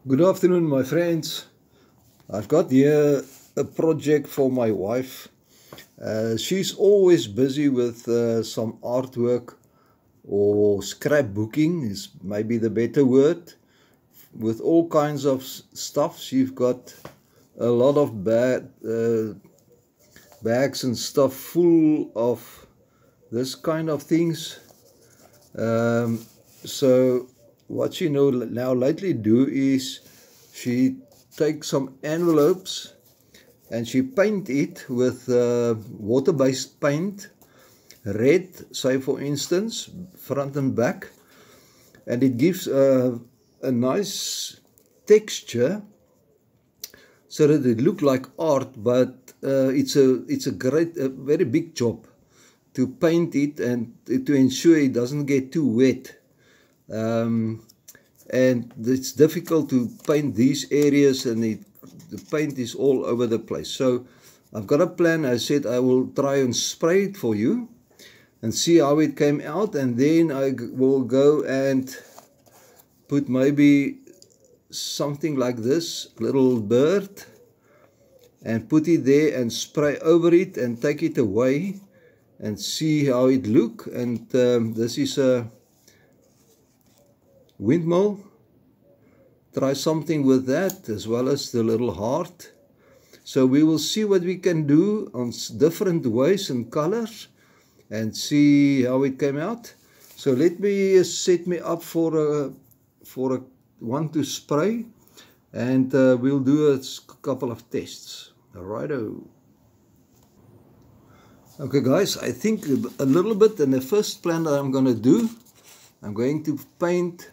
Good afternoon, my friends. I've got here a project for my wife. She's always busy with some artwork or scrapbooking is maybe the better word, with all kinds of stuff. She's got a lot of bags and stuff full of this kind of things. So what she now lately do is she takes some envelopes and she paint it with water-based paint, red, say for instance, front and back, and it gives a nice texture so that it look like art, but it's a very big job to paint it and to ensure it doesn't get too wet. And it's difficult to paint these areas, and the paint is all over the place. So I've got a plan. I said I will try and spray it for you and see how it came out, and then I will go and put maybe something like this little bird and put it there and spray over it and take it away and see how it look. And this is a windmill. Try something with that, as well as the little heart. So we will see what we can do on different ways and colors and see how it came out. So let me set me up for a one to spray, and we'll do a couple of tests. Alrighto. Okay guys, I think a little bit in the first plan that I'm going to do, I'm going to paint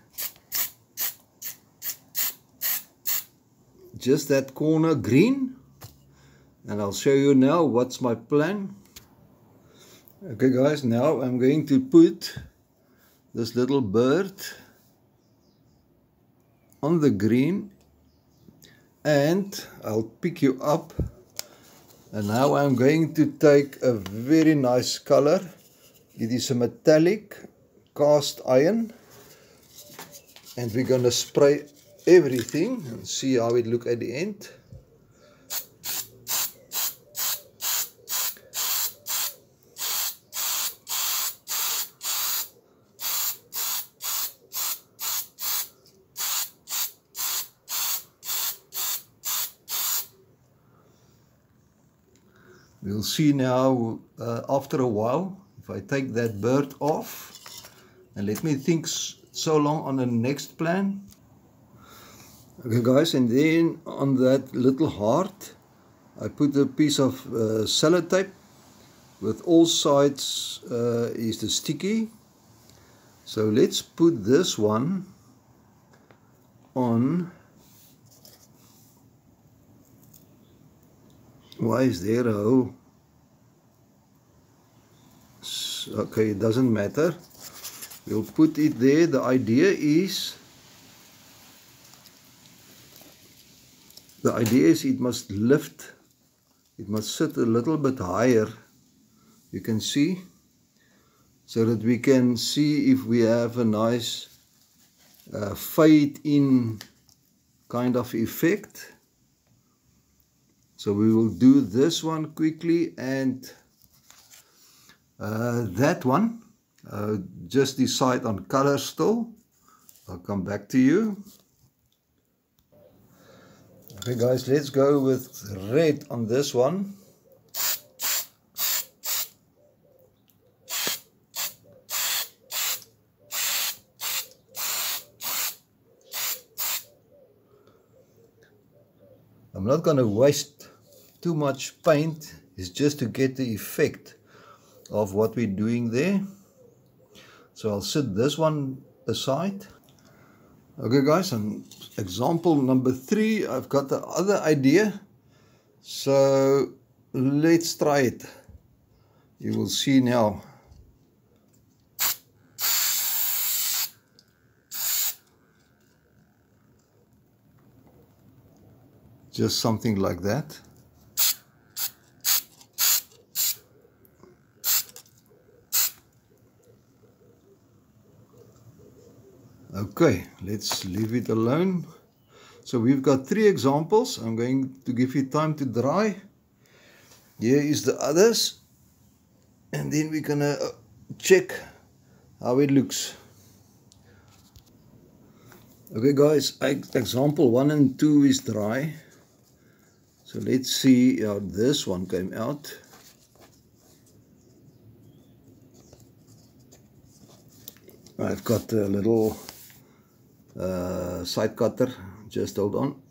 just that corner green, and I'll show you now what's my plan. Okay guys, now I'm going to put this little bird on the green, and I'll pick you up. And now I'm going to take a very nice color. It is a metallic cast iron, and we're going to spray everything and see how it look at the end. We'll see now after a while if I take that bird off, and let me think so long on the next plan. Okay guys, and then on that little heart I put a piece of sellotape with all sides is the sticky. So let's put this one on. Why is there a hole? Okay, it doesn't matter. We'll put it there. The idea is it must lift. It must sit a little bit higher. You can see, so that we can see if we have a nice fade in kind of effect. So we will do this one quickly, and that one. Just decide on color still. I'll come back to you. Okay guys, let's go with red on this one. I'm not going to waste too much paint. It's just to get the effect of what we're doing there. So I'll set this one aside. Okay guys, and example number 3, I've got the other idea. So let's try it. You will see now. Just something like that. Okay, let's leave it alone. So we've got 3 examples. I'm going to give you time to dry. Here is the others. And then we're going to check how it looks. Okay guys, example 1 and 2 is dry. So let's see how this one came out. I've got a little side cutter, just hold on.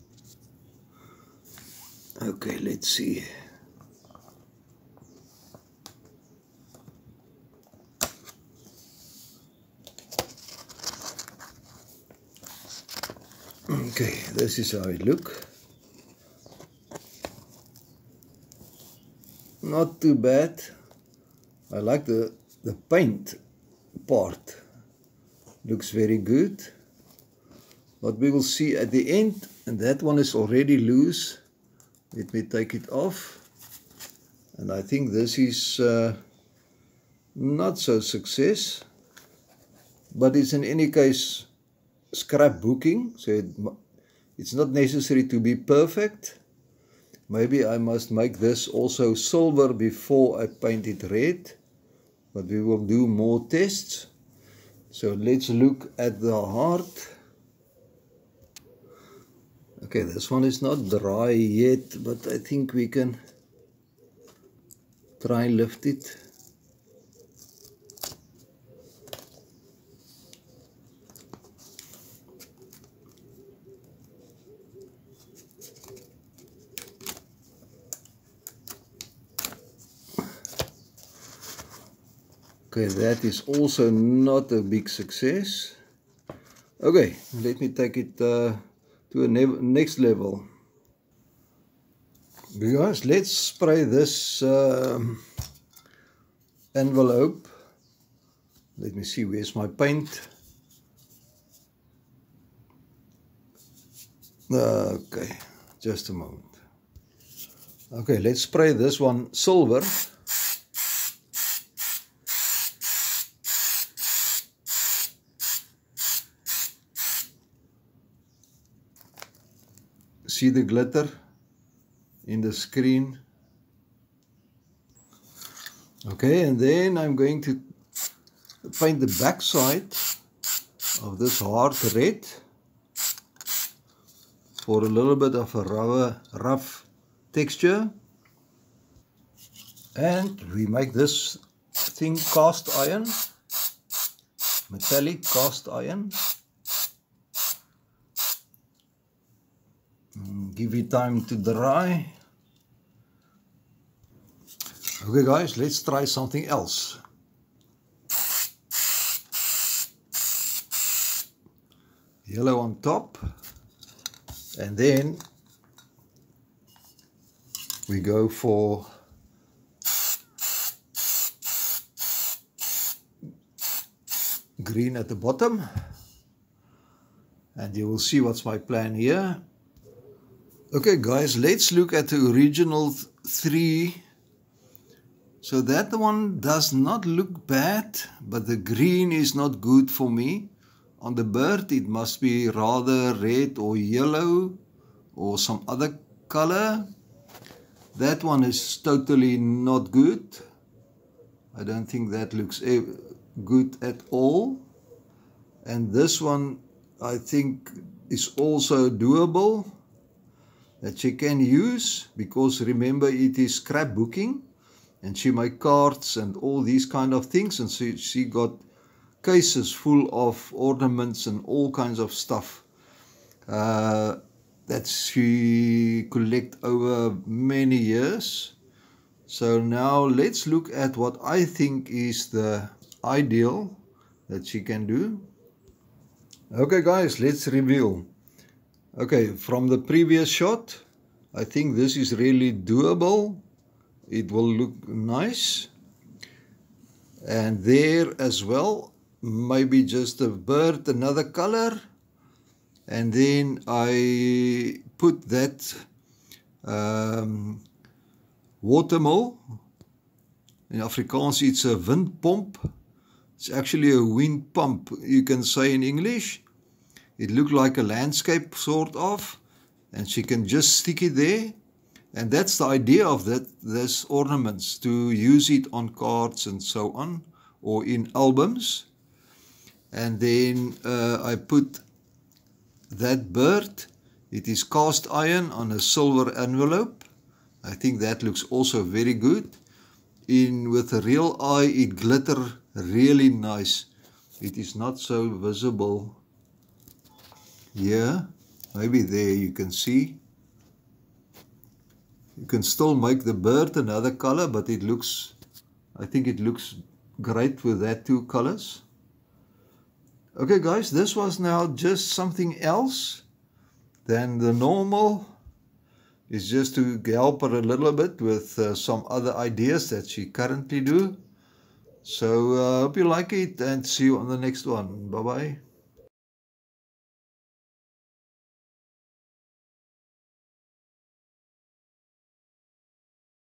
Okay, let's see. Okay, this is how it looks. Not too bad. I like the paint part. Looks very good. What we will see at the end, and that one is already loose. Let me take it off. And I think this is not so success. But it's in any case scrapbooking. So it's not necessary to be perfect. Maybe I must make this also silver before I paint it red. But we will do more tests. So let's look at the heart. Okay, this one is not dry yet, but I think we can try and lift it. Okay, that is also not a big success. Okay, let me take it to a next level. Guys, let's spray this envelope. Let me see, where's my paint? Okay, just a moment. Okay, let's spray this one silver. See the glitter in the screen. Okay, and then I'm going to paint the back side of this heart red for a little bit of a rough texture. And we make this thing cast iron, metallic cast iron. Give it time to dry. Okay guys, let's try something else. Yellow on top. And then we go for green at the bottom. And you will see what's my plan here. Okay guys, let's look at the original 3. So that one does not look bad, but the green is not good for me. On the bird it must be rather red or yellow or some other color. That one is totally not good. I don't think that looks good at all. And this one I think is also doable, that she can use, because remember it is scrapbooking and she made cards and all these kind of things, and she got cases full of ornaments and all kinds of stuff that she collect over many years. So now let's look at what I think is the ideal that she can do. Okay guys, let's review. Okay, from the previous shot, I think this is really doable. It will look nice. And there as well, maybe just a bird, another color. And then I put that watermill. In Afrikaans it's a windpomp. It's actually a wind pump, you can say in English. It looked like a landscape sort of. and she can just stick it there. And that's the idea of this ornaments, to use it on cards and so on, or in albums. And then I put that bird. It is cast iron on a silver envelope. I think that looks also very good. With a real eye, it glitter really nice. It is not so visible here. Maybe there you can see. You can still make the bird another color, but I think it looks great with that two colors. Okay guys, this was now just something else than the normal. It's just to help her a little bit with some other ideas that she currently do. So hope you like it, and see you on the next one. Bye bye.